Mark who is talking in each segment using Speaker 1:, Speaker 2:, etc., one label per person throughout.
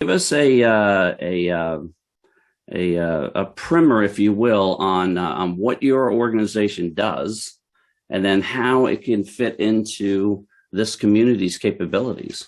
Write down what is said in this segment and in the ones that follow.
Speaker 1: Give us a primer, if you will, on what your organization does, and then how it can fit into this community's capabilities.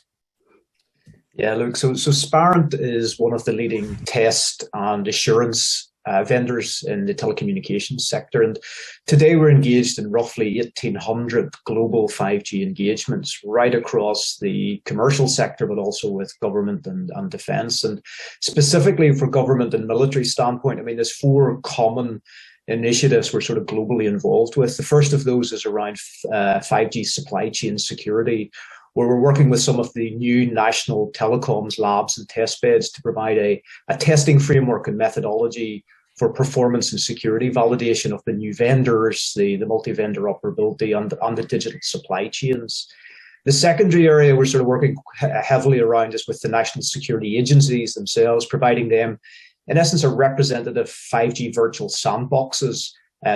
Speaker 2: Yeah, look, so Spirent is one of the leading test and assurance vendors in the telecommunications sector. And today we're engaged in roughly 1,800 global 5G engagements right across the commercial sector, but also with government and defense. And specifically for government and military standpoint, I mean, there's four common initiatives we're sort of globally involved with. The first of those is around 5G supply chain security, where we're working with some of the new national telecoms labs and test beds to provide a testing framework and methodology for performance and security validation of the new vendors, the multi-vendor operability, and the digital supply chains. The secondary area we're sort of working heavily around is with the national security agencies themselves, providing them, in essence, a representative 5G virtual sandboxes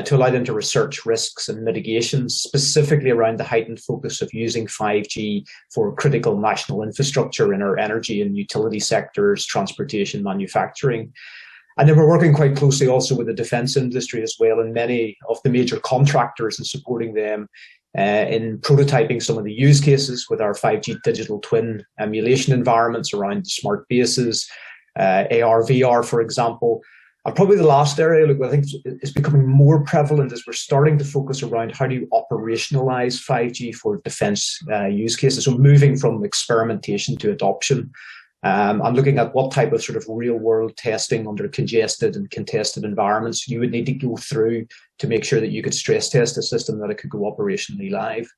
Speaker 2: to allow them to research risks and mitigations, specifically around the heightened focus of using 5G for critical national infrastructure in our energy and utility sectors, transportation, manufacturing. And then we're working quite closely also with the defense industry as well, and many of the major contractors, and supporting them in prototyping some of the use cases with our 5G digital twin emulation environments around smart bases, AR, VR, for example. And probably the last area, look, I think is becoming more prevalent as we're starting to focus around how do you operationalize 5G for defense use cases. So moving from experimentation to adoption, and looking at what type of sort of real world testing under congested and contested environments you would need to go through to make sure that you could stress test a system that it could go operationally live.